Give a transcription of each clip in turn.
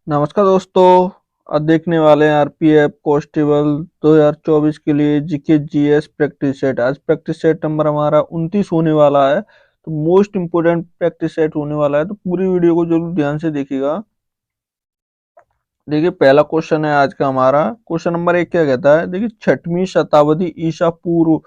नमस्कार दोस्तों। आज देखने वाले हैं आरपीएफ कांस्टेबल 2024 के लिए जीके जीएस प्रैक्टिस सेट। आज प्रैक्टिस सेट नंबर हमारा 29 होने वाला है, तो मोस्ट इम्पोर्टेंट प्रैक्टिस सेट होने वाला है, तो पूरी वीडियो को जरूर ध्यान से देखिएगा। देखिए, पहला क्वेश्चन है आज का हमारा। क्वेश्चन नंबर 1 क्या कहता है? देखिए, 6वीं शताब्दी ईसा पूर्व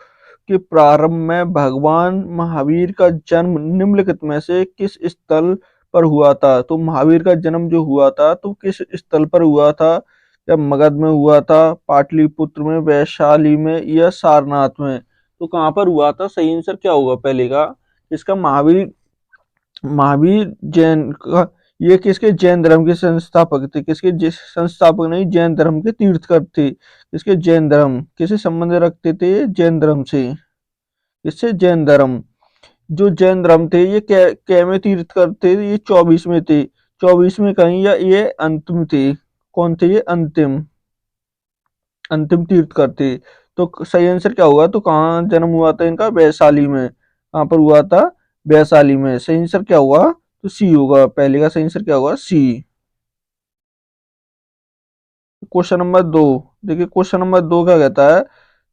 के प्रारंभ में भगवान महावीर का जन्म निम्नलिखित में से किस स्थल पर हुआ था? तो महावीर का जन्म जो हुआ था तो किस स्थल पर हुआ था? क्या मगध में हुआ था, पाटलिपुत्र में, वैशाली में या सारनाथ में? तो कहाँ पर हुआ था? सही आंसर क्या होगा पहले का? इसका महावीर महावीर जैन का, ये किसके जैन धर्म के संस्थापक थे? किसके संस्थापक नहीं, जैन धर्म के तीर्थकर थे। किसके? जैन धर्म। किसे संबंध रखते थे? जैन धर्म से। इससे जैन धर्म, जो जैन धर्म थे ये कै में तीर्थकर थे? ये 24 में थे। 24 में कहीं, या ये अंतिम थे? कौन थे ये? अंतिम अंतिम तीर्थकर थे। तो सही आंसर क्या होगा? तो कहाँ जन्म हुआ था इनका? वैशाली में। कहाँ पर हुआ था? वैशाली में। सही आंसर क्या होगा? तो सी होगा। पहले का सही आंसर क्या होगा? सी। Question number 2। देखिए, क्वेश्चन नंबर 2 क्या कहता है?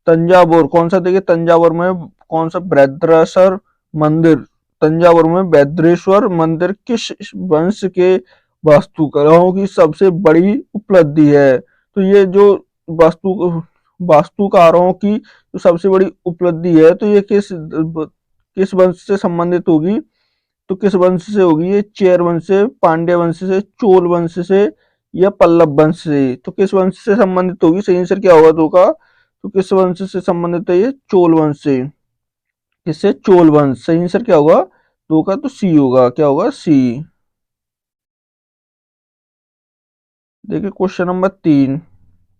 तंजावुर कौन सा? देखिए, तंजावुर में कौन सा बृहदेश्वर मंदिर, तंजावुर में बृहदेश्वर मंदिर किस वंश के वास्तुकलाओं की सबसे बड़ी उपलब्धि है? तो ये जो वास्तु वास्तुकारों की जो सबसे बड़ी उपलब्धि है, तो ये किस वंश से संबंधित होगी? तो किस वंश से होगी? ये चेर वंश से, पांड्य वंश से, चोल वंश से या पल्लव वंश से? तो किस वंश से संबंधित होगी? सही आंसर क्या होगा दो का? तो किस वंश से संबंधित है? ये चोल वंश से। किससे? चोल वंश। सही आंसर क्या होगा दो का? तो सी होगा। क्या होगा? सी। देखिए, क्वेश्चन नंबर 3।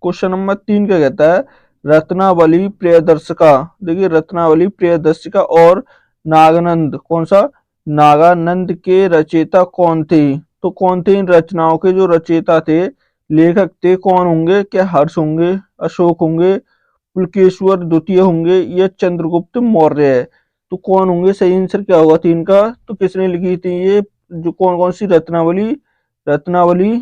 क्वेश्चन नंबर 3 क्या कहता है? रत्नावली प्रियदर्शिका। देखिए, रत्नावली प्रियदर्शिका और नागानंद कौन सा? नागानंद के रचयिता कौन थे? तो कौन थे इन रचनाओं के जो रचयिता थे, लेखक थे? कौन होंगे? क्या हर्ष होंगे, अशोक होंगे, पुलकेश्वर द्वितीय होंगे या चंद्रगुप्त मौर्य है? तो कौन होंगे? सही आंसर क्या होगा तीन का? तो किसने लिखी थी ये जो कौन कौन सी रत्नावली? रत्नावली,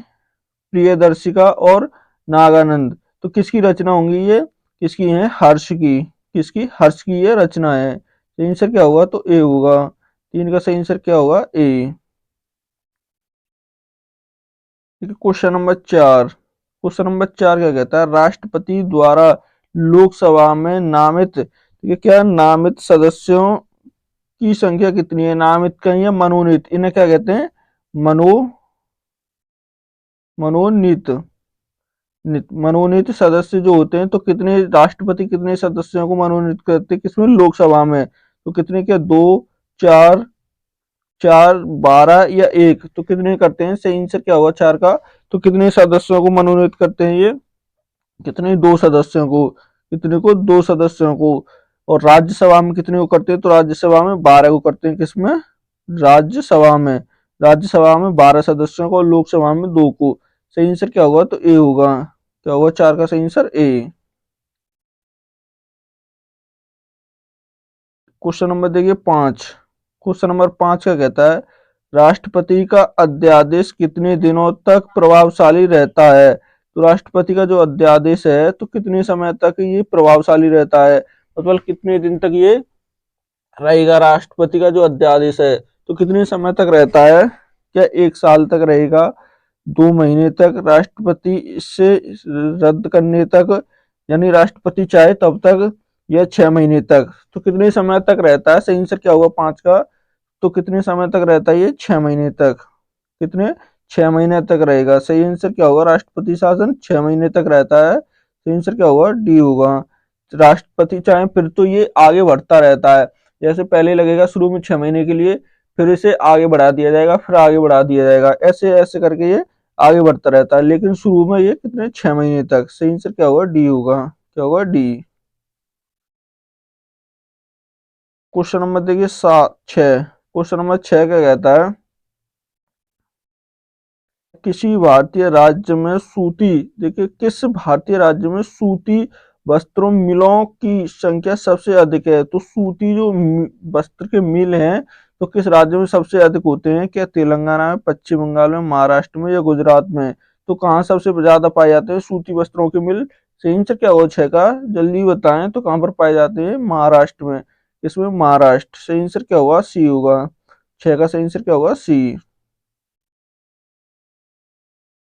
प्रियदर्शिका और नागानंद। तो किसकी रचना होंगी ये? किसकी है? हर्ष की। किसकी? हर्ष की ये रचना है। सही आंसर क्या होगा? तो ए होगा। तीन का सही आंसर क्या होगा? ए। ठीक है, क्वेश्चन नंबर 4। क्वेश्चन नंबर 4 क्या कहता है? राष्ट्रपति द्वारा लोकसभा में नामित, ठीक है, क्या नामित सदस्यों की संख्या कितनी है? नामित कहीं या मनोनीत, इन्हें क्या कहते हैं? मनो मनोनीत। मनोनीत सदस्य जो होते हैं, तो कितने राष्ट्रपति कितने सदस्यों को मनोनीत करते हैं किसमें? लोकसभा में। तो कितने? क्या दो, चार, 12 या एक? तो कितने करते हैं? सही आंसर क्या होगा चार का? तो कितने सदस्यों को मनोनीत करते हैं ये? कितने? दो सदस्यों को। कितने को? दो सदस्यों को। और राज्यसभा में कितने को करते हैं? तो राज्यसभा में 12 को करते हैं। किसमें? राज्यसभा में। राज्यसभा में 12 सदस्यों को और लोकसभा में दो को। सही आंसर क्या होगा? तो ए होगा। क्या होगा चार का सही आंसर? ए। क्वेश्चन नंबर देखिए 5। क्वेश्चन नंबर 5 क्या कहता है? राष्ट्रपति का अध्यादेश कितने दिनों तक प्रभावशाली रहता है? तो राष्ट्रपति का जो अध्यादेश है, तो कितने समय तक ये प्रभावशाली रहता है? मतलब कितने दिन तक ये रहेगा? राष्ट्रपति का जो अध्यादेश है, तो कितने समय तक रहता है? क्या 1 साल तक रहेगा, 2 महीने तक, राष्ट्रपति इससे रद्द करने तक, यानी राष्ट्रपति चाहे तब तक, या 6 महीने तक? तो कितने समय तक रहता है? सही आंसर क्या होगा पांच का? तो कितने समय तक रहता है ये? 6 महीने तक। कितने? 6 महीने तक रहेगा। सही आंसर क्या होगा? राष्ट्रपति शासन 6 महीने तक रहता है। सही आंसर क्या होगा? डी होगा। राष्ट्रपति चाहे फिर तो ये आगे बढ़ता रहता है। जैसे पहले लगेगा शुरू में 6 महीने के लिए, फिर इसे आगे बढ़ा दिया जाएगा, फिर आगे बढ़ा दिया जाएगा, ऐसे ऐसे करके ये आगे बढ़ता रहता है। लेकिन शुरू में ये कितने? 6 महीने तक। सही आंसर क्या होगा? डी होगा। क्या होगा? डी। क्वेश्चन नंबर देखिए 6। क्वेश्चन नंबर 6 क्या कहता है? किसी भारतीय राज्य में सूती, देखिए, किस भारतीय राज्य में सूती वस्त्रों मिलों की संख्या सबसे अधिक है? तो सूती जो वस्त्र के मिल हैं, तो किस राज्य में सबसे अधिक होते हैं? क्या तेलंगाना में, पश्चिम बंगाल में, महाराष्ट्र में या गुजरात में? तो कहाँ सबसे ज्यादा पाए जाते हैं? सूती वस्त्रों के मिल। सही आंसर क्या होगा 6 का? जल्दी बताएं। तो कहाँ पर पाए जाते हैं? महाराष्ट्र में। इसमें महाराष्ट्र। सही आंसर क्या होगा? सी होगा। 6 का सही आंसर क्या होगा? C.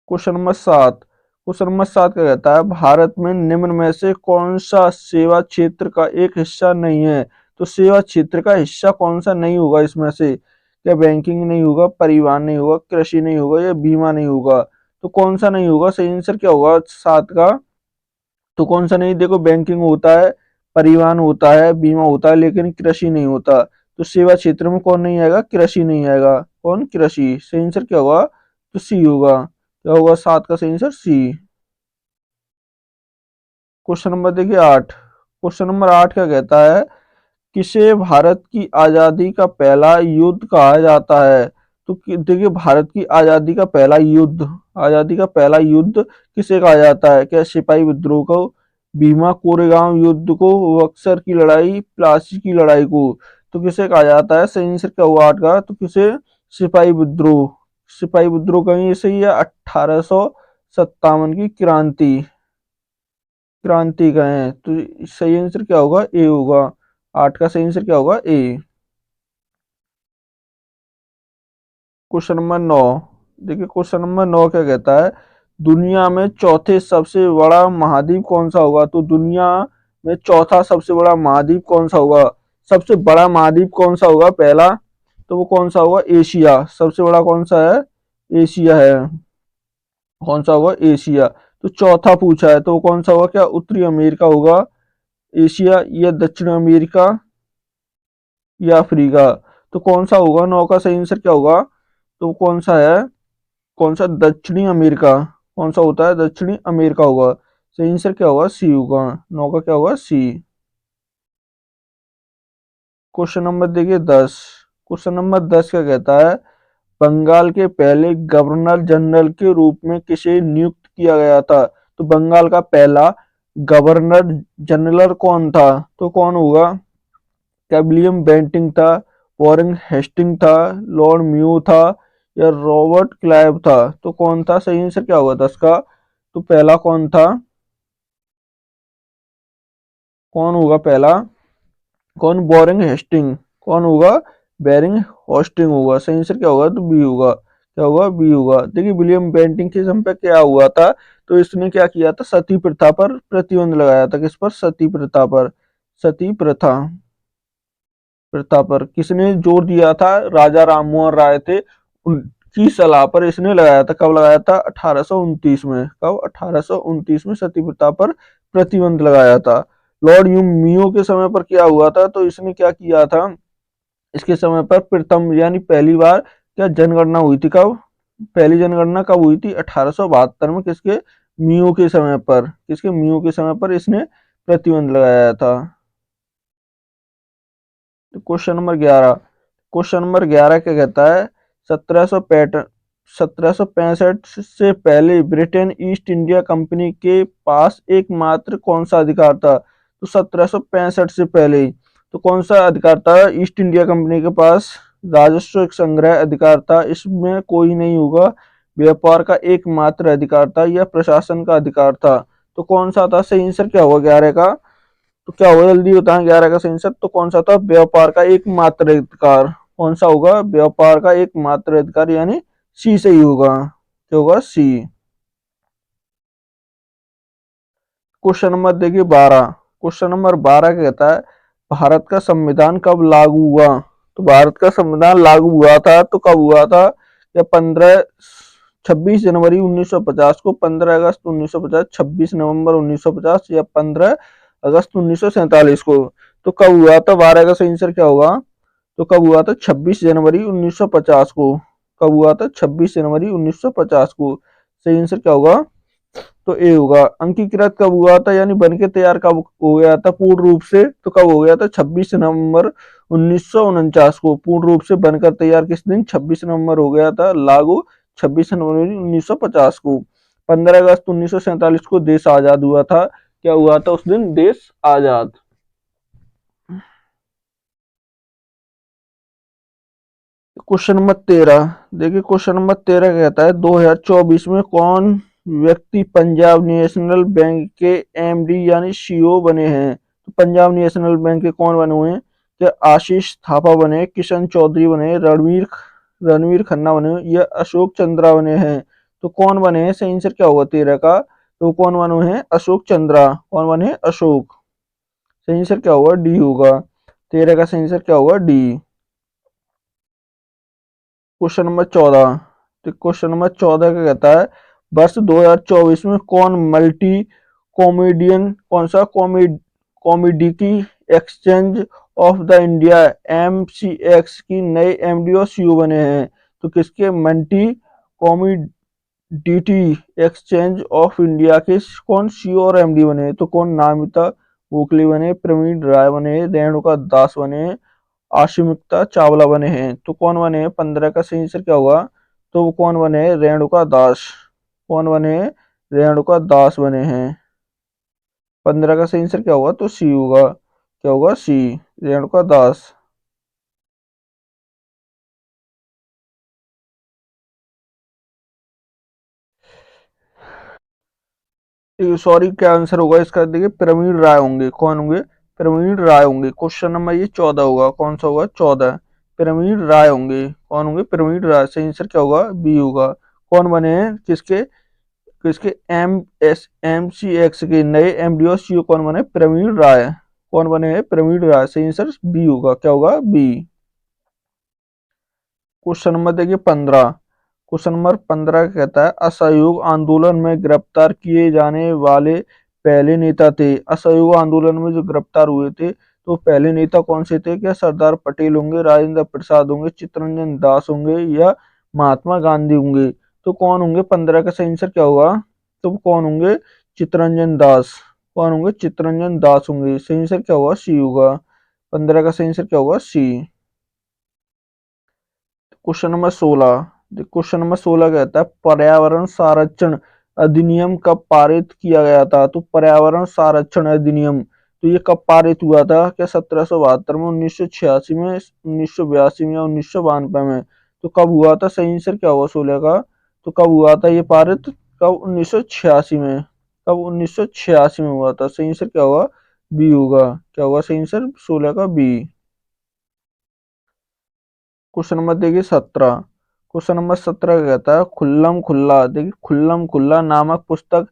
Question number 7। Question number 7 क्या कहता है? भारत में निम्न में से कौन सा सेवा क्षेत्र का एक हिस्सा नहीं है? तो सेवा क्षेत्र का हिस्सा कौन सा नहीं होगा इसमें से? क्या बैंकिंग नहीं होगा, परिवहन नहीं होगा, कृषि नहीं होगा, या बीमा नहीं होगा? तो कौन सा नहीं होगा? सही आंसर क्या होगा 7 का? तो कौन सा नहीं? देखो, बैंकिंग होता है, परिवहन होता है, बीमा होता है, लेकिन कृषि नहीं होता। तो सेवा क्षेत्र में कौन नहीं आएगा? कृषि नहीं आएगा। कौन? कृषि। सही आंसर क्या होगा? तो सी होगा। क्या होगा 7 का सही आंसर? सी। क्वेश्चन नंबर देखिए 8। क्वेश्चन नंबर 8 क्या कहता है? किसे भारत की आजादी का पहला युद्ध कहा जाता है? तो देखिए, भारत की आजादी का पहला युद्ध, आजादी का पहला युद्ध किसे कहा जाता है? क्या सिपाही विद्रोह को, भीमा कोरेगांव युद्ध को, बक्सर की लड़ाई, प्लासी की लड़ाई को? तो किसे कहा जाता है? सही आंसर क्या हुआ 8 का? तो किसे? सिपाही विद्रोह। सिपाही विद्रोह कहीं सही है 1857 की क्रांति, क्रांति कहें तो सही आंसर क्या होगा? ए होगा। 8 का सही आंसर क्या होगा? ए। Question number 9। देखिए, क्वेश्चन नंबर 9 क्या कहता है? दुनिया में चौथे सबसे बड़ा महाद्वीप कौन सा होगा? तो दुनिया में चौथा सबसे बड़ा महाद्वीप कौन सा होगा? सबसे बड़ा महाद्वीप कौन सा होगा पहला? तो वो कौन सा होगा? एशिया। सबसे बड़ा कौन सा है? एशिया है। कौन सा होगा? एशिया। तो चौथा पूछा है, तो वो कौन सा होगा? क्या उत्तरी अमेरिका होगा, एशिया, या दक्षिण अमेरिका, या अफ्रीका? तो कौन सा होगा? 9 का सही आंसर क्या होगा? तो कौन सा है? कौन सा? दक्षिणी अमेरिका। कौन सा होता है? दक्षिणी अमेरिका होगा। सही आंसर क्या होगा? सी होगा। 9 का क्या होगा? सी। क्वेश्चन नंबर देखिए 10। क्वेश्चन नंबर 10 क्या कहता है? बंगाल के पहले गवर्नर जनरल के रूप में किसे नियुक्त किया गया था? तो बंगाल का पहला गवर्नर जनरल कौन था? तो कौन होगा? क्या विलियम बेंटिंग था, वॉरेन हेस्टिंग था, लॉर्ड म्यू था, या रॉबर्ट क्लाइव था? तो कौन था? सही आंसर क्या होगा 10 का? तो पहला कौन था? कौन होगा पहला? कौन? बोरिंग हेस्टिंग। कौन होगा? बेरिंग होस्टिंग होगा। सही आंसर क्या होगा? तो बी होगा। क्या होगा? बी होगा। देखिए, विलियम बेंटिंग के समय पे क्या हुआ था? तो इसने क्या किया था? सती प्रथा पर प्रतिबंध लगाया था। किस पर? सती प्रथा पर। सती प्रथा, प्रथा पर किसने जोर दिया था? राजा राममोहन राय थे, उनकी सलाह पर इसने लगाया था। कब लगाया था? 1829 में। कब? 1829 में सती प्रथा पर प्रतिबंध लगाया था। लॉर्ड यू मियो के समय पर क्या हुआ था? तो इसने क्या किया था? इसके समय पर प्रथम यानी पहली बार क्या जनगणना हुई थी? कब? पहली जनगणना कब हुई थी? 1872 में। किसके? मियो के समय पर। किसके? मियो के समय पर इसने प्रतिबंध लगाया था। तो क्वेश्चन नंबर 11। क्वेश्चन नंबर 11 क्या कहता है? 1765 से पहले ब्रिटेन ईस्ट इंडिया कंपनी के पास एकमात्र कौन सा अधिकार था? तो 1765 से पहले तो कौन सा अधिकार था ईस्ट इंडिया कंपनी के पास? राजस्व संग्रह अधिकार था, इसमें कोई नहीं होगा, व्यापार का एकमात्र अधिकार था, या प्रशासन का अधिकार था? तो कौन सा था? सही आंसर क्या होगा 11 का? तो क्या होगा? जल्दी बताएं। 11 का सही आंसर तो कौन सा था? व्यापार का एकमात्र अधिकार। कौन सा होगा? व्यापार का एकमात्र अधिकार, यानी सी सही होगा। क्या होगा? सी। क्वेश्चन नंबर देखिए 12। क्वेश्चन नंबर 12 क्या कहता है? भारत का संविधान कब लागू हुआ? तो भारत का संविधान लागू हुआ था तो कब हुआ था? या 26 जनवरी 1950 को, 15 अगस्त 1950, 26 नवंबर 1950, या 15 अगस्त 1947 को? तो कब हुआ था? 12 का सही आंसर क्या होगा? तो कब हुआ था? 26 जनवरी 1950 को। कब हुआ था? 26 जनवरी 1950 को। सही आंसर क्या होगा? तो ए होगा। अंकीकृत कब हुआ था, यानी बनके तैयार कब हो गया था पूर्ण रूप से? तो कब हो गया था? 26 नवंबर 1949 को पूर्ण रूप से बनकर तैयार। किस दिन? 26 नवंबर हो गया था लागू, 26 जनवरी 1950 को। 15 अगस्त 1947 को देश आजाद हुआ था। क्या हुआ था उस दिन? देश आजाद। क्वेश्चन नंबर 13, देखिए क्वेश्चन नंबर 13 कहता है 2024 में कौन व्यक्ति पंजाब नेशनल बैंक के एमडी यानी सीईओ बने हैं। तो पंजाब नेशनल बैंक के कौन बने हुए हैं। क्या आशीष थापा बने, किशन चौधरी बने, रणवीर रणवीर खन्ना बने या अशोक चंद्रा बने हैं। तो कौन बने हैं, सही आंसर क्या होगा 13 का। तो कौन बने हैं, अशोक चंद्रा। कौन बने, अशोक। सही आंसर क्या होगा, डी होगा। 13 का सही आंसर क्या होगा, डी। क्वेश्चन नंबर 14, तो क्वेश्चन नंबर 14 का कहता है वर्ष 2024 में कौन मल्टी कॉमेडियन, कौन सा कॉमेडी की exchange of the India MCX की नए एमडी और सीईओ बने हैं। तो किसके, मल्टी कॉमेडिटी एक्सचेंज ऑफ इंडिया के कौन सीईओ और एमडी बने। तो कौन, नामिता गोखले बने, प्रवीण राय बने, रेणुका दास बने, आशिमिता चावला बने हैं। तो कौन बने हैं, 15 का सही आंसर क्या होगा। तो वो कौन बने हैं, रेणुका दास। कौन बने हैं, रेणुका दास बने हैं। 15 का सही आंसर क्या होगा, तो सी होगा। क्या होगा, सी, रेणुका दास। सॉरी, क्या आंसर होगा इसका, देखिए प्रवीण राय होंगे। कौन होंगे, प्रवीण राय होंगे। क्वेश्चन नंबर ये 14 होगा, कौन सा होगा, 14। प्रवीण राय होंगे। कौन होंगे, प्रवीण राय। सही आंसर क्या होगा, बी होगा। कौन बने हैं, किसके, किसके, एम सी एक्स के नए एमडी और सीईओ कौन बने, प्रवीण राय। कौन बने हैं, प्रवीण राय। सही आंसर बी होगा। क्या होगा, बी। क्वेश्चन नंबर देखिए 15, क्वेश्चन नंबर 15 कहता है असहयोग आंदोलन में गिरफ्तार किए जाने वाले पहले नेता थे। असहयोग आंदोलन में जो गिरफ्तार हुए थे तो पहले नेता कौन से थे। क्या सरदार पटेल होंगे, राजेंद्र प्रसाद होंगे, चित्तरंजन दास होंगे या महात्मा गांधी होंगे। तो कौन होंगे, 15 का सही आंसर क्या होगा। तो कौन होंगे, चित्तरंजन दास। कौन होंगे, चित्तरंजन दास होंगे। सही आंसर क्या होगा, सी होगा। 15 का सही आंसर क्या होगा, C. Question number 16, question number 16 कहता है पर्यावरण संरक्षण अधिनियम कब पारित किया गया था। तो पर्यावरण संरक्षण अधिनियम, तो ये कब पारित हुआ था। क्या 1772 में, 1986 में, 1982 में या 1992 में। तो कब हुआ था, सही आंसर क्या होगा 16 का। तो कब हुआ था ये पारित, कब, 1986 में। कब, 1986 में हुआ था। सही आंसर क्या होगा, बी होगा। क्या होगा सही आंसर, 16 का बी। क्वेश्चन नंबर देखिए 17, क्वेश्चन नंबर 17 का कहता है खुल्लम खुल्ला, देखिए खुल्लम खुल्ला नामक पुस्तक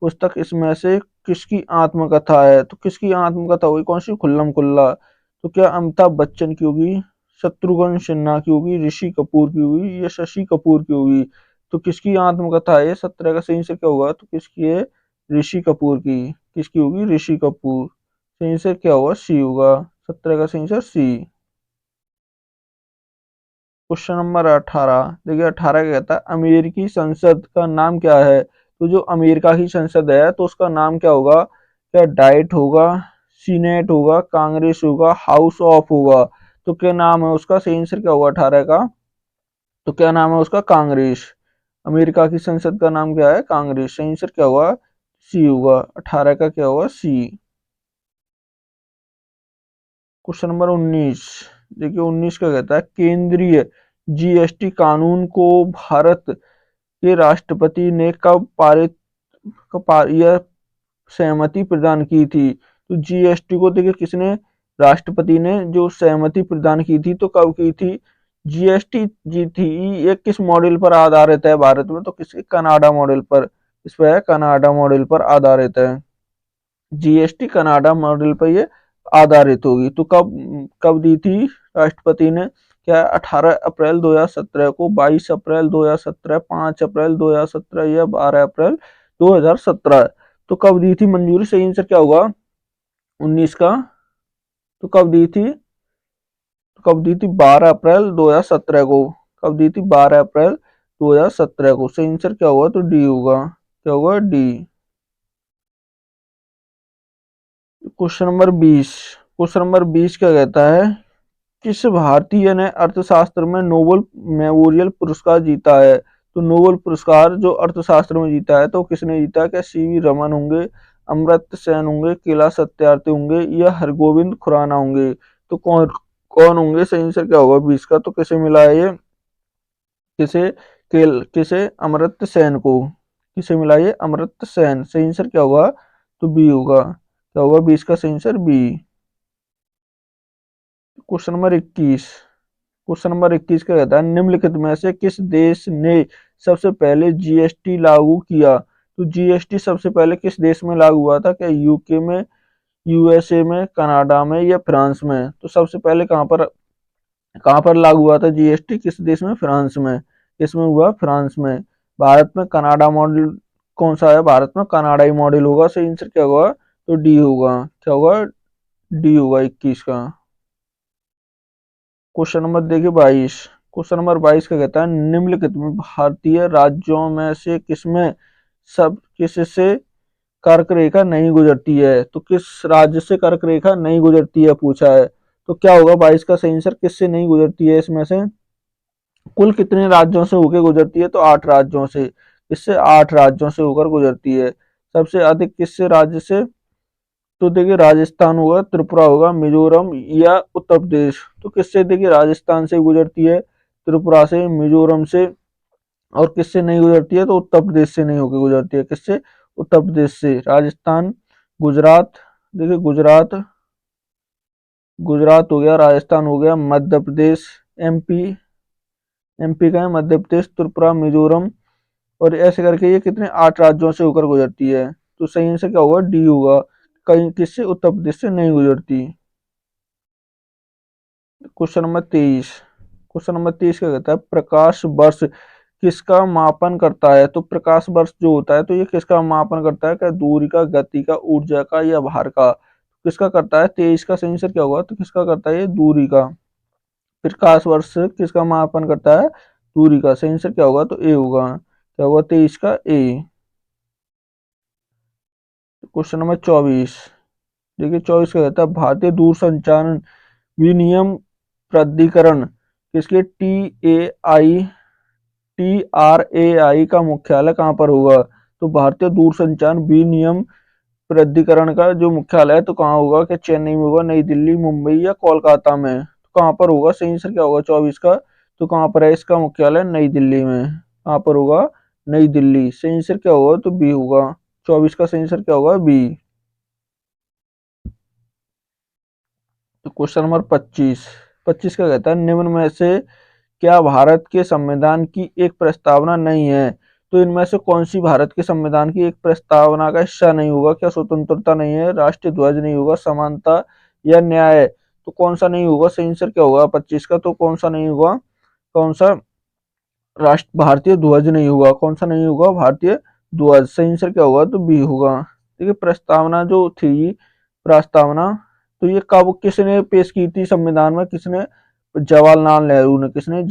पुस्तक इसमें से किसकी आत्मकथा है। तो किसकी आत्मकथा होगी, कौन सी, खुल्लम खुल्ला। तो क्या अमिताभ बच्चन की होगी, शत्रुघ्न सिन्हा की होगी, ऋषि कपूर की होगी या शशि कपूर की होगी। तो किसकी आत्मकथा है, 17 का सही से क्या होगा, तो किसकी है, ऋषि कपूर की। किसकी होगी, ऋषि कपूर। सही से क्या होगा, सी होगा। 17 का सही आंसर सी। क्वेश्चन नंबर 18, देखिए 18 क्या कहता है अमेरिकी संसद का नाम क्या है। तो जो अमेरिका की संसद है तो उसका नाम क्या होगा। क्या डाइट होगा, सीनेट होगा, कांग्रेस होगा, हाउस ऑफ होगा। तो क्या नाम है उसका, सही आंसर क्या होगा 18 का। तो क्या नाम है उसका, कांग्रेस। अमेरिका की संसद का नाम क्या है, कांग्रेस। सही आंसर क्या होगा, सी होगा। 18 का क्या होगा, सी। क्वेश्चन नंबर 19, देखिए 19 का कहता है केंद्रीय जीएसटी कानून को भारत के राष्ट्रपति ने कब पारित, यह सहमति प्रदान की थी। तो जीएसटी को देखिए किसने, राष्ट्रपति ने जो सहमति प्रदान की थी तो कब की थी। जीएसटी जी थी, ये किस मॉडल पर आधारित है भारत में, तो किसके, कनाडा मॉडल पर। इस पर है, कनाडा मॉडल पर आधारित है। जीएसटी कनाडा मॉडल पर ये आधारित होगी। तो कब कब दी थी राष्ट्रपति ने। क्या 18 अप्रैल 2017 को, 22 अप्रैल 2017, 5 अप्रैल 2017 या 12 अप्रैल 2017। तो कब दी थी मंजूरी, सही आंसर क्या होगा 19 का। तो कब दी थी, तो कब दी थी 12 अप्रैल 2017 को। कब दी थी, 12 अप्रैल 2017 को। सही आंसर क्या होगा, तो डी होगा। क्या होगा, D. Question number 20, question number 20 क्या कहता है किस भारतीय ने अर्थशास्त्र में नोबेल मेमोरियल पुरस्कार जीता है। तो नोबेल पुरस्कार जो अर्थशास्त्र में जीता है तो किसने जीता है। क्या सीवी रमन होंगे, अमर्त्य सेन होंगे, कैलाश सत्यार्थी होंगे या हरगोविंद खुराना होंगे। तो कौन कौन होंगे? सही आंसर क्या होगा 20 का? तो किसे मिला है ये? किसे? अमर्त्य सेन को। किसे मिला ये? अमर्त्य सेन। सही आंसर क्या होगा? तो बी होगा। क्या होगा 20 का सही answer? B. Question number 21। Question number 21 क्या कहता है? निम्नलिखित में से किस देश ने सबसे पहले जीएसटी लागू किया? तो जीएसटी सबसे पहले किस देश में लागू हुआ था? क्या यूके में, यूएसए में, कनाडा में या फ्रांस में? तो सबसे पहले कहाँ पर लागू हुआ था जीएसटी? किस देश में? फ्रांस में। किसमें हुआ? फ्रांस में। भारत में कनाडा मॉडल कौन सा है? भारत में कनाडाई मॉडल होगा। सही आंसर क्या होगा? तो डी होगा। क्या होगा? डी होगा 21 का। क्वेश्चन नंबर देखिए 22। क्वेश्चन नंबर 22 का कहता है निम्नलिखित में भारतीय राज्यों में से किससे कर्क रेखा नहीं गुजरती है? तो किस राज्य से कर्क रेखा नहीं गुजरती है पूछा है। तो क्या होगा 22 का सही आंसर? किससे नहीं गुजरती है इसमें से? कुल कितने राज्यों से होकर गुजरती है? तो 8 राज्यों से। इससे 8 राज्यों से होकर गुजरती है। सबसे अधिक किससे राज्य से? तो देखिए राजस्थान होगा, त्रिपुरा होगा, मिजोरम या उत्तर प्रदेश। तो किससे? देखिए राजस्थान से गुजरती है, त्रिपुरा से, मिजोरम से। और किससे नहीं गुजरती है? तो उत्तर प्रदेश से नहीं होकर गुजरती है। किससे? उत्तर प्रदेश से। राजस्थान, गुजरात, देखिए गुजरात, गुजरात हो गया, राजस्थान हो गया, मध्य प्रदेश, एमपी, एमपी का है, मध्य प्रदेश, त्रिपुरा, मिजोरम। और ऐसे करके ये कितने 8 राज्यों से होकर गुजरती है। तो सही आंसर क्या होगा? डी होगा। कहीं किससे? उत्तर प्रदेश से नहीं गुजरती। Question number 23। क्वेश्चन नंबर 23 क्या कहता है? प्रकाश वर्ष किसका मापन करता है? तो प्रकाश वर्ष जो होता है तो ये किसका मापन करता है? क्या दूरी का, गति का, ऊर्जा का या भार का? किसका करता है? 23 का सही आंसर क्या होगा? तो किसका करता है? ये दूरी का। प्रकाश वर्ष किसका मापन करता है? दूरी का। सही आंसर क्या होगा? तो ए होगा। क्या होगा 23 का? ए। Question number 24। देखिए 24 का कहता है भारतीय दूरसंचार विनियम प्राधिकरण किसके TRAI का मुख्यालय कहाँ पर होगा? तो भारतीय दूरसंचार विनियम प्राधिकरण का जो मुख्यालय है तो कहाँ होगा? क्या चेन्नई में होगा, नई दिल्ली, मुंबई या कोलकाता में? तो कहाँ पर होगा? सही आंसर क्या होगा 24 का? तो कहाँ पर है इसका मुख्यालय? नई दिल्ली में। कहाँ पर होगा? नई दिल्ली। सही आंसर क्या होगा? तो बी होगा। 24 का सही आंसर क्या होगा? बी। तो क्वेश्चन नंबर 25। 25 का कहता है निम्न में से क्या भारत के संविधान की एक प्रस्तावना नहीं है? तो इनमें से कौन सी भारत के संविधान की एक प्रस्तावना का हिस्सा नहीं होगा? क्या स्वतंत्रता नहीं है, राष्ट्रीय ध्वज नहीं होगा, समानता या न्याय? तो कौन सा नहीं होगा? सही आंसर क्या होगा 25 का? तो कौन सा नहीं होगा? कौन सा? राष्ट्र भारतीय ध्वज नहीं होगा। कौन सा नहीं होगा? भारतीय ध्वज। सही आंसर क्या होगा? तो बी होगा। देखिए प्रस्तावना जो थी, प्रस्तावना, तो ये कब किसने पेश की थी संविधान में? किसने? जवाहरलाल नेहरू ने। किसने?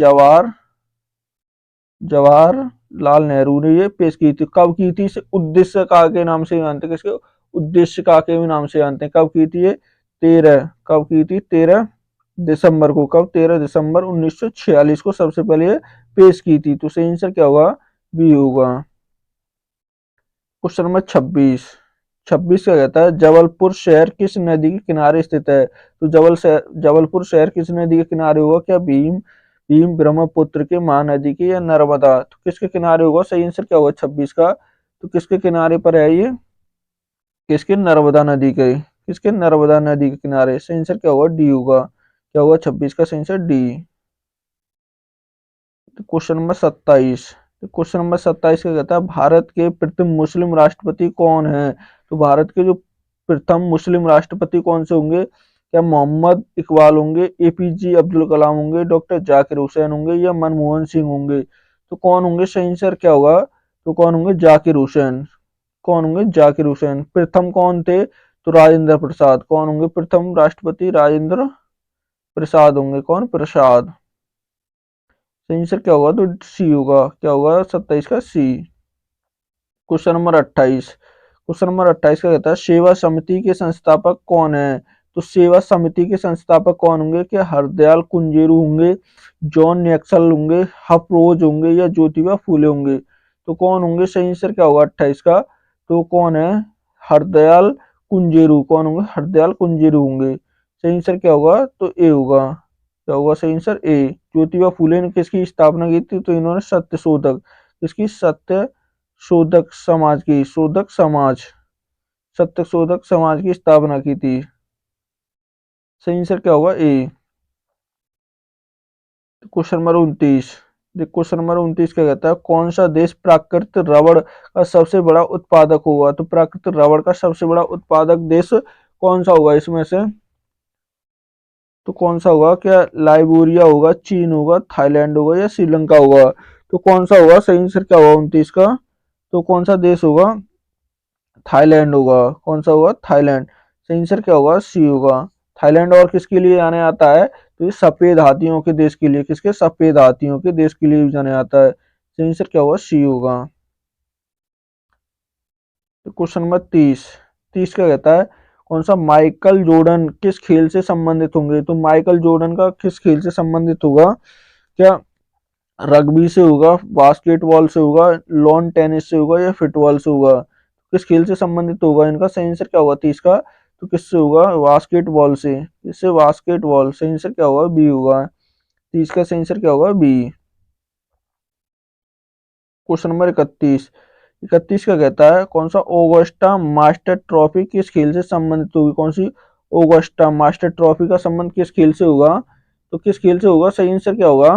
जवाहरलाल नेहरू ने ये पेश की थी। कब की थी? इसे उद्देश्य का के नाम से जानते हैं। किसके? उद्देश्य का के भी नाम से जानते हैं। कब की थी ये? 13। कब की थी? 13 दिसंबर को। कब? 13 दिसंबर 1946 को सबसे पहले ये पेश की थी। तो सही आंसर क्या होगा? बी होगा। Question number 26। 26 क्या कहता है जबलपुर शहर किस नदी के किनारे स्थित है? तो जबलपुर शहर किस नदी के किनारे होगा? क्या भीम, ब्रह्मपुत्र के, महानदी के या नर्मदा? तो किसके किनारे होगा? सही आंसर क्या होगा 26 का? तो किसके किनारे पर है ये? किसके? नर्मदा नदी के। किसके? नर्मदा नदी के किनारे। सही आंसर क्या होगा? डी होगा। क्या होगा 26 का सही answer? D. Question number 27। Question number 27 का कहता है भारत के प्रथम मुस्लिम राष्ट्रपति कौन है? तो भारत के जो प्रथम मुस्लिम राष्ट्रपति कौन से होंगे? क्या मोहम्मद इकबाल होंगे, एपीजे अब्दुल कलाम होंगे, डॉक्टर जाकिर हुसैन होंगे या मनमोहन सिंह होंगे? तो कौन होंगे? सही आंसर क्या होगा? तो कौन होंगे? जाकिर हुसैन। कौन होंगे? जाकिर हुसैन। प्रथम कौन थे? तो राजेंद्र प्रसाद। कौन होंगे प्रथम राष्ट्रपति? राजेंद्र प्रसाद होंगे। कौन? प्रसाद। तो आंसर क्या होगा? तो सी होगा। क्या होगा 27 का? C. Question number 28। Question number 28 का कहता है सेवा समिति के संस्थापक कौन है? तो सेवा समिति के संस्थापक कौन होंगे? क्या हरदयाल कुंजेरू होंगे, जॉन नैक्सल होंगे, हफरोज होंगे या ज्योतिबा फूले होंगे? तो कौन होंगे? सही आंसर क्या होगा 28 का? तो कौन है? हरदयाल कुंजेरू। कौन होंगे? हरदयाल कुंजेरू होंगे। सही आंसर क्या होगा? तो ए होगा। क्या होगा सही आंसर ए। ज्योतिबा फूले ने किसकी स्थापना की थी, तो इन्होंने सत्य शोधक, किसकी, सत्य शोधक समाज की, शोधक समाज, सत्य शोधक समाज की स्थापना की थी। सही आंसर क्या होगा A. Question number 29, question number 29 क्या कहता है, कौन सा देश प्राकृतिक रबड़ का सबसे बड़ा उत्पादक होगा, तो प्राकृतिक रबड़ का सबसे बड़ा उत्पादक देश कौन सा होगा इसमें से, तो कौन सा होगा, क्या लाइबेरिया होगा, चीन होगा, थाईलैंड होगा या श्रीलंका होगा, तो कौन सा होगा सही आंसर क्या होगा 29 का, तो कौन सा देश होगा, थाईलैंड होगा, कौन सा होगा, थाईलैंड। सही आंसर क्या होगा, सी होगा। थाईलैंड और किसके लिए जाने आता है, तो ये सफेद हाथियों के देश के लिए, किसके, सफेद हाथियों के देश के लिए भी जाने आता है। सही आंसर क्या होगा, सी होगा। तो क्वेश्चन नंबर 30, 30 क्या कहता है, कौन सा माइकल जॉर्डन किस खेल से संबंधित होंगे, तो माइकल जॉर्डन का किस खेल से संबंधित होगा, क्या रग्बी से होगा, बास्केटबॉल से होगा, लॉन टेनिस से होगा या फुटबॉल से होगा, किस खेल से संबंधित होगा इनका, सही आंसर क्या होगा 30 का, तो किससे होगा, बास्केटबॉल से, किससे, बास्केटबॉल। सही आंसर क्या होगा, बी होगा। 30 का सही आंसर क्या होगा, बी। क्वेश्चन नंबर 31, 31 का कहता है, कौन सा ऑगस्टा मास्टर ट्रॉफी किस खेल से संबंधित होगी, कौन सी ऑगस्टा मास्टर ट्रॉफी का संबंध किस खेल से होगा, तो किस खेल से होगा, सही आंसर क्या होगा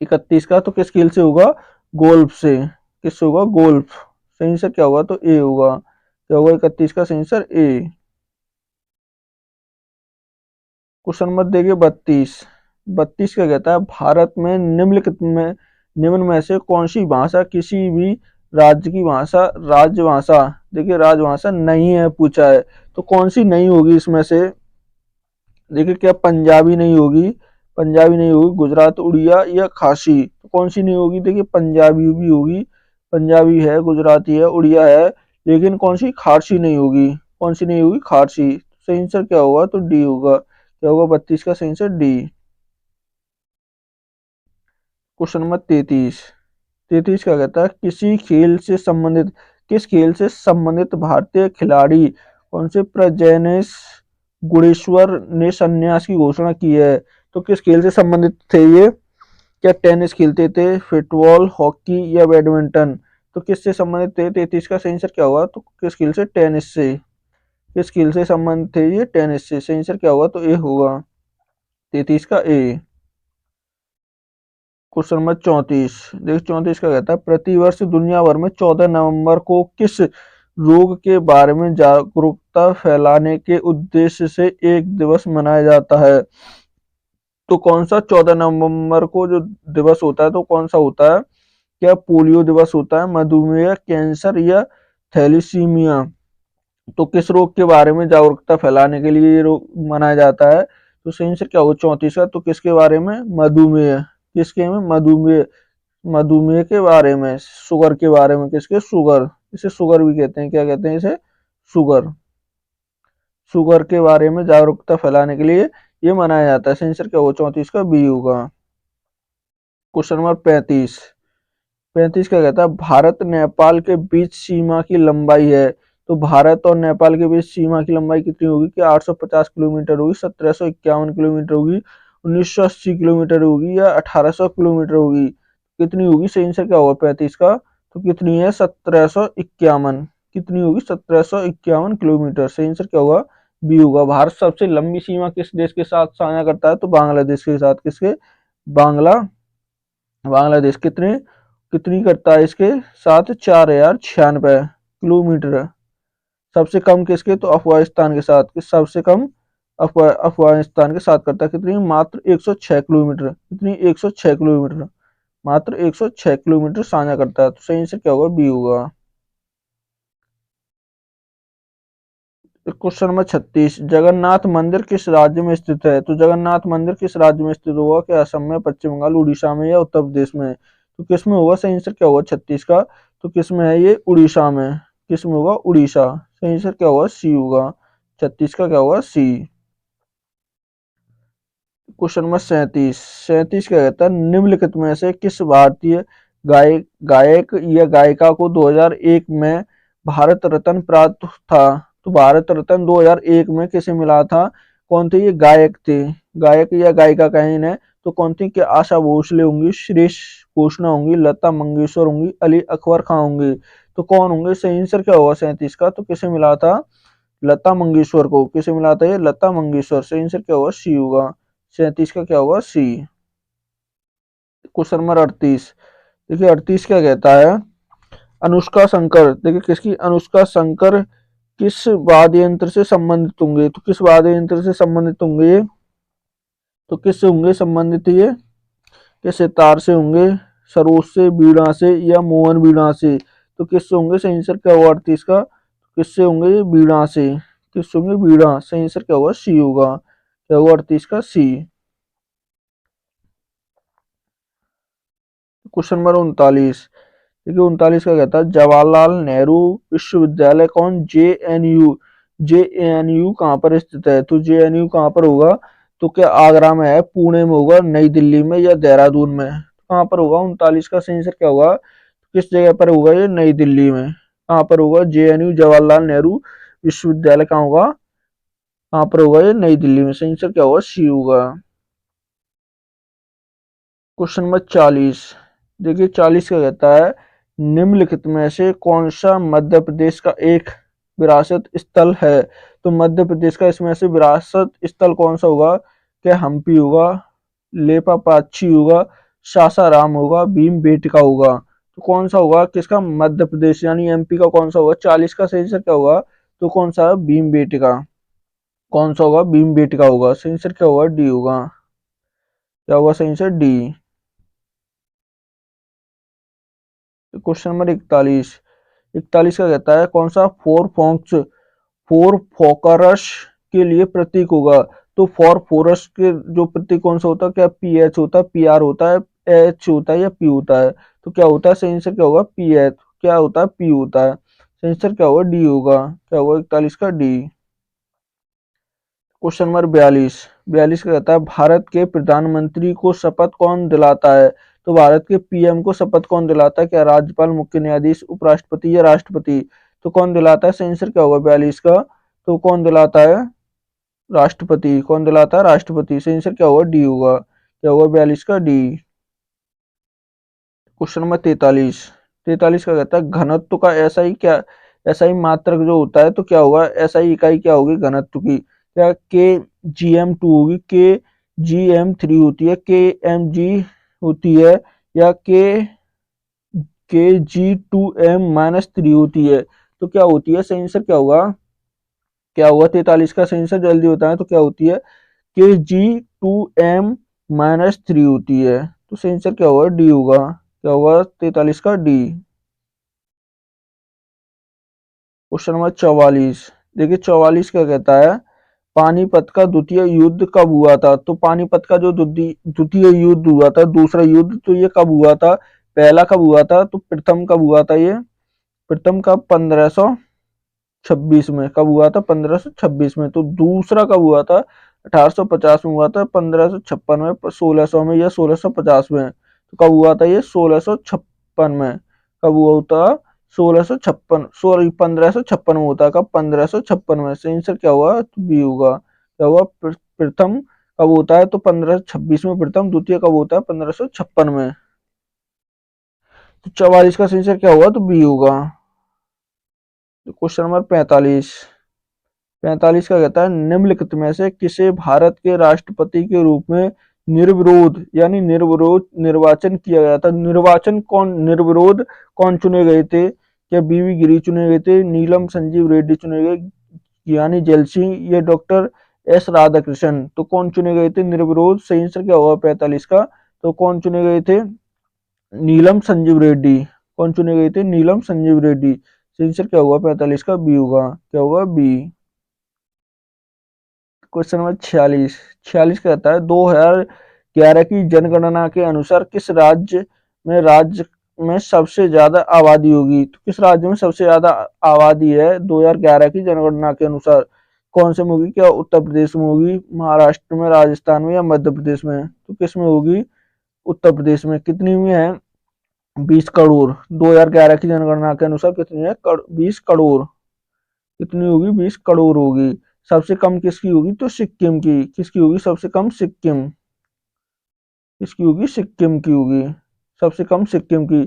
31 का, तो किस खेल से होगा, गोल्फ से, किससे होगा, गोल्फ। सही आंसर क्या होगा, तो ए होगा, क्या होगा 31 का सही आंसर ए। क्वेश्चन नंबर देखिए 32, 32 क्या कहता है, भारत में निम्न में से कौन सी भाषा किसी भी राज्य की भाषा, राजभाषा, देखिए राजभाषा नहीं है पूछा है, तो कौन सी नहीं होगी इसमें से, देखिए क्या पंजाबी नहीं होगी, पंजाबी नहीं होगी, गुजरात उड़िया या खासी, तो कौन सी नहीं होगी, देखिए पंजाबी भी होगी, पंजाबी है, गुजराती है, उड़िया है, लेकिन कौन सी, खारसी नहीं होगी, कौन सी नहीं होगी, खारसी। सही आंसर क्या होगा, तो डी होगा, क्या होगा 32 का सही आंसर डी। क्वेश्चन नंबर 33, 33 क्या कहता है, किस खेल से संबंधित भारतीय खिलाड़ी, कौन से प्रजनेश गुणेश्वर ने संन्यास की घोषणा की है, तो किस खेल से संबंधित थे ये, क्या टेनिस खेलते थे, फुटबॉल, हॉकी या बैडमिंटन, तो किससे संबंधित थे, 33 का सही आंसर क्या होगा, तो किस खेल से, टेनिस से, किस खेल से संबंधित थे ये, टेनिस से। सही आंसर क्या होगा, तो ए होगा, 33 का ए। क्वेश्चन नंबर 34, देख 34 का कहता है, प्रतिवर्ष दुनिया भर में 14 नवंबर को किस रोग के बारे में जागरूकता फैलाने के उद्देश्य से एक दिवस मनाया जाता है, तो कौन सा 14 नवंबर को जो दिवस होता है तो कौन सा होता है, क्या पोलियो दिवस होता है, मधुमेह, कैंसर या थैलीसीमिया, तो किस रोग के बारे में जागरूकता फैलाने के लिए ये रोग मनाया जाता है, तो सही आंसर क्या होगा 34 का, तो किसके बारे में, मधुमेह, किसके में, मधुमेह, मधुमेह के बारे में, शुगर के बारे में, किसके, शुगर, इसे शुगर भी कहते हैं, क्या कहते हैं इसे, शुगर, शुगर के बारे में जागरूकता फैलाने के लिए ये मनाया जाता है। सही आंसर क्या होगा 34 का, बी होगा। क्वेश्चन नंबर 35, 35 क्या कहता है, भारत नेपाल के बीच सीमा की लंबाई है, तो भारत और नेपाल के बीच सीमा की लंबाई कितनी होगी, कि 850 किलोमीटर होगी, 1751 किलोमीटर होगी, 1980 किलोमीटर होगी या 1800 किलोमीटर होगी, कितनी होगी, सही आंसर क्या होगा 35 का, तो कितनी है, 1751, कितनी होगी, 1751 किलोमीटर। सही आंसर क्या होगा, बी होगा। भारत सबसे लंबी सीमा किस देश के साथ साझा करता है, तो बांग्लादेश के साथ, किसके, बांग्ला बांग्लादेश, कितने, कितनी करता है इसके साथ, 4096 किलोमीटर। सबसे कम किसके, तो अफगानिस्तान के साथ, सबसे कम अफगानिस्तान के साथ करता है, कितनी, मात्र 106 किलोमीटर, कितनी, 106 किलोमीटर, मात्र 106 किलोमीटर साझा करता है, तो सही आंसर क्या होगा, बी होगा। क्वेश्चन नंबर 36, जगन्नाथ मंदिर किस राज्य में स्थित है, तो जगन्नाथ मंदिर किस राज्य में स्थित होगा, क्या असम में, पश्चिम बंगाल, उड़ीसा में या उत्तर प्रदेश में, तो किस में होगा, सही आंसर क्या होगा 36 का, तो किस में है ये, उड़ीसा में, किस में होगा, उड़ीसा। सही आंसर क्या होगा, सी होगा, 36 का क्या होगा, सी। क्वेश्चन नंबर 37, 37 क्या कहता है, निम्नलिखित में से किस भारतीय गायक या गायिका को 2001 में भारत रत्न प्राप्त था, तो भारत रत्न 2001 में किसे मिला था, कौन थे ये गायक थे, गायक या गायिका कहीं है तो कौन थी कि आशा भोसले होंगी, श्रेष घोषणा होंगी, लता मंगेशकर होंगी, अली अकबर खां होंगे। तो कौन होंगे? सही आंसर क्या होगा 37 का? तो किसे मिला था? लता मंगेशकर को। किसे मिला था ये? लता मंगेशकर। सही आंसर क्या होगा? सी होगा। 37 का क्या होगा? सी। Question number 38। देखिए 38 क्या कहता है? अनुष्का शंकर, देखिए किसकी? अनुष्का शंकर किस वाद्य यंत्र से संबंधित होंगे? तो किस वाद्य यंत्र से संबंधित होंगे ये? तो किससे होंगे संबंधित ये? कि सितार से होंगे, सरोद से, बीड़ा से या मोहन बीड़ा से? तो किससे होंगे? सही आंसर क्या होगा 38 का? किससे होंगे? ये बीड़ा से। किससे होंगे? बीड़ा। सही आंसर क्या होगा? सी होगा। क्या होगा 38 का? सी। Question number 39। देखिए 39 का कहता है जवाहरलाल नेहरू विश्वविद्यालय कौन? जेएनयू। जेएनयू कहाँ पर स्थित है? तो जेएनयू कहाँ पर होगा? तो क्या आगरा में है, पुणे में होगा, नई दिल्ली में या देहरादून में? कहाँ पर होगा? 39 का सही आंसर क्या होगा? किस जगह पर होगा ये? नई दिल्ली में। कहाँ पर होगा? जेएनयू जवाहरलाल नेहरू विश्वविद्यालय कहाँ होगा? कहाँ पर होगा ये? नई दिल्ली में। सही आंसर क्या होगा? सी होगा। Question number 40। देखिए 40 का कहता है निम्नलिखित में से कौन सा मध्य प्रदेश का एक विरासत स्थल है? तो मध्य प्रदेश का इसमें से विरासत स्थल कौन सा होगा? क्या हम्पी होगा, लेपापाक्षी होगा, सासाराम होगा, भीम बेटका होगा? तो कौन सा होगा? किसका? मध्य प्रदेश यानी एमपी का कौन सा होगा? 40 का सही आंसर क्या होगा? तो कौन सा? भीम बेटका। कौन सा होगा? भीम बेटका होगा। सही आंसर क्या होगा? डी होगा। क्या होगा सही आंसर? डी। Question number 41। 41 का कहता है कौन सा फोर फोकरस के लिए प्रतीक होगा? तो फॉर फोरस के जो प्रतीक कौन सा होता है? क्या पी एच होता है, पी आर होता है, एच होता है या पी होता है? तो क्या होता है? सही आंसर क्या होगा? P H. क्या होता है? पी होता है। सही आंसर क्या होगा? डी होगा। क्या होगा 41 का? डी। Question number 42। 42 का कहता है भारत के प्रधानमंत्री को शपथ कौन दिलाता है? तो भारत के पीएम को शपथ कौन दिलाता है? क्या राज्यपाल, मुख्य न्यायाधीश, उपराष्ट्रपति या राष्ट्रपति? तो कौन दिलाता है? सही आंसर क्या होगा 42 का? तो कौन दिलाता है? राष्ट्रपति। कौन दिलाता है? राष्ट्रपति। सही आंसर क्या होगा? डी होगा। क्या होगा 42 का? डी। Question number 43। 43 का कहता है घनत्व का एसआई क्या? एसआई मात्रक जो होता है तो क्या होगा? एसआई इकाई क्या होगी घनत्व की? क्या के GM2 होगी, के GM3 होती है, के MG होती है या के G2M-3 होती है? तो क्या होती है? सही आंसर क्या होगा? क्या होगा 43 का सही आंसर? जल्दी होता है तो क्या होती है? के G2M-3 होती है। तो सही आंसर क्या होगा? डी होगा। क्या होगा 43 का? डी। Question number 44। देखिए 44 क्या कहता है पानीपत का द्वितीय युद्ध कब हुआ था? तो पानीपत का जो द्वितीय युद्ध हुआ था, दूसरा युद्ध, तो ये कब हुआ था? पहला कब हुआ था? तो प्रथम कब हुआ था ये? प्रथम कब? 1526 में। कब हुआ था? 1526 में। तो दूसरा कब हुआ था? 1850 में हुआ था, 1556 में, 1600 में या 1650 में? तो कब हुआ था ये? 1656 में। कब हुआ था? 1656, सॉरी 1556 में होता। कब? 1556 में। सही आंसर क्या हुआ? तो बी होगा। क्या हुआ? प्रथम कब होता है? तो 1526 में प्रथम, द्वितीय कब होता है? 1556 में। तो 44 का सही आंसर क्या होगा? तो बी होगा। Question number 45। 45 का कहता है निम्नलिखित में से किसे भारत के राष्ट्रपति के रूप में निर्विरोध यानी निर्विरोध निर्वाचन किया गया था? निर्विरोध कौन चुने गए थे? क्या बीवी गिरी चुने गए थे, नीलम संजीव रेड्डी चुने गए, ज्ञानी जैल सिंह, या डॉक्टर एस राधाकृष्णन? तो कौन चुने गए थे निर्विरोध? सही आंसर क्या होगा 45 का? तो कौन चुने गए थे? नीलम संजीव रेड्डी। कौन चुने गए थे? नीलम संजीव रेड्डी। सही आंसर क्या होगा 45 का? बी होगा। क्या होगा? बी। Question number 46। 46 कहता है 2011 की जनगणना के अनुसार किस राज्य में सबसे ज्यादा आबादी होगी? तो किस राज्य में सबसे ज्यादा आबादी है 2011 की जनगणना के अनुसार? कौन से में होगी? क्या उत्तर प्रदेश में होगी, महाराष्ट्र में, राजस्थान में या मध्य प्रदेश में? तो किस में होगी? उत्तर प्रदेश में। कितनी में है? 20 करोड़। 2011 की जनगणना के अनुसार कितनी है? 20 करोड़। कितनी होगी? 20 करोड़ होगी। सबसे कम किसकी होगी, तो सिक्किम की। किसकी होगी सबसे कम, सिक्किम। किसकी होगी, सिक्किम की होगी, सबसे कम सिक्किम की।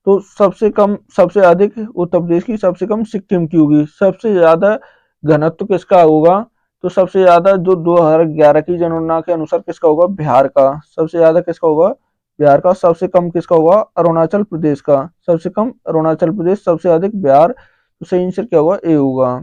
तो सबसे कम, सबसे अधिक उत्तर प्रदेश की, सबसे कम सिक्किम की होगी। सबसे ज्यादा घनत्व किसका होगा, तो सबसे ज्यादा जो 2011 की जनगणना के अनुसार किसका होगा, बिहार का। सबसे ज्यादा किसका होगा, बिहार का। सबसे कम किसका होगा, अरुणाचल प्रदेश का। सबसे कम अरुणाचल प्रदेश, सबसे अधिक बिहार। तो सही आंसर क्या होगा, ए होगा।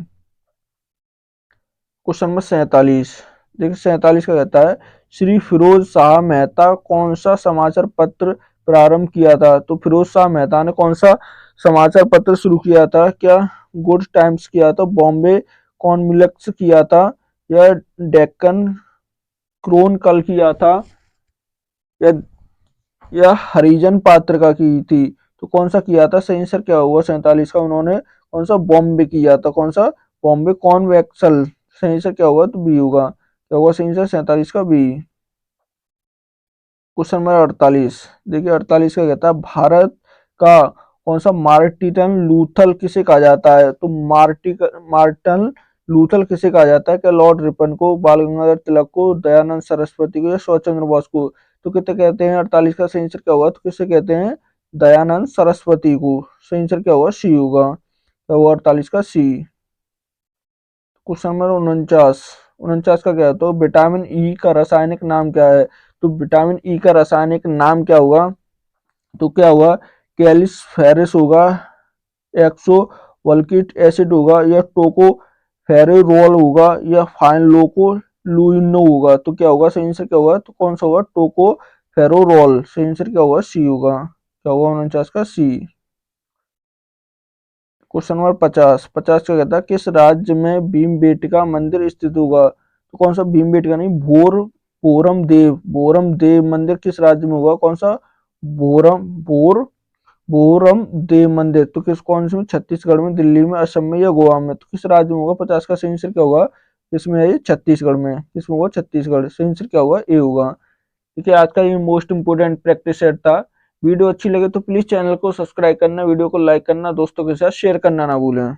क्वेश्चन नंबर 47, देखिए 47 का कहता है, श्री फिरोज शाह मेहता कौन सा समाचार पत्र प्रारंभ किया था। तो फिरोज शाह मेहता ने कौन सा समाचार पत्र शुरू किया था, क्या गुड टाइम्स किया था, बॉम्बे कॉनमिलक्स किया था, या डेक्कन क्रॉनिकल किया था, या हरिजन पत्रिका की थी। तो कौन सा किया था, सही आंसर क्या हुआ 47 का, उन्होंने कौन सा, बॉम्बे किया था। कौन सा, बॉम्बे कॉन्वेक्सल। सही आंसर क्या होगा, तो बी होगा। क्या होगा सही आंसर 47 का, बी। क्वेश्चन नंबर 48, देखिए 48 का कहता है, भारत का कौन सा मार्टिन लूथल किसे कहा जाता है। तो मार्टिन लूथल किसे कहा जाता है, क्या लॉर्ड रिपन को, बाल गंगाधर तिलक को, दयानंद सरस्वती को, या सुभाष चंद्र बोस को। तो कितने कहते हैं, 48 का सही आंसर क्या होगा, तो किसे कहते हैं, दयानंद सरस्वती को। सही आंसर क्या होगा, सी होगा। क्या होगा 48 का, सी। क्वेश्चन नंबर 49, 49 का क्या है, तो विटामिन ई का रासायनिक नाम क्या है। तो विटामिन ई का रासायनिक नाम क्या होगा, तो क्या होगा, कैलिसफेरस होगा, एक्सो वल्किक एसिड होगा, या टोको फेरेरोल होगा, या फाइनलोको लुइनो होगा। तो क्या होगा सही आंसर क्या होगा, तो कौन सा होगा, टोको फेरोरोल। सही आंसर क्या होगा, सी होगा। क्या होगा 49 का, सी। क्वेश्चन नंबर 50, 50 का कहता है, किस राज्य में भीमबेटका मंदिर स्थित होगा। तो कौन सा, भीमबेटका नहीं, भोरम देव मंदिर किस राज्य में होगा, कौन सा, भोर भोरम देव मंदिर। तो किस, कौन से में, छत्तीसगढ़ में, दिल्ली में, असम में, या गोवा में। तो किस राज्य में होगा, 50 का सही आंसर क्या होगा, किसमें है ये, छत्तीसगढ़ में। किसमें होगा, छत्तीसगढ़। सही आंसर क्या होगा, ए होगा। ठीक है, आज का ये मोस्ट इंपोर्टेंट प्रैक्टिस सेट था। वीडियो अच्छी लगे तो प्लीज चैनल को सब्सक्राइब करना, वीडियो को लाइक करना, दोस्तों के साथ शेयर करना ना भूलें।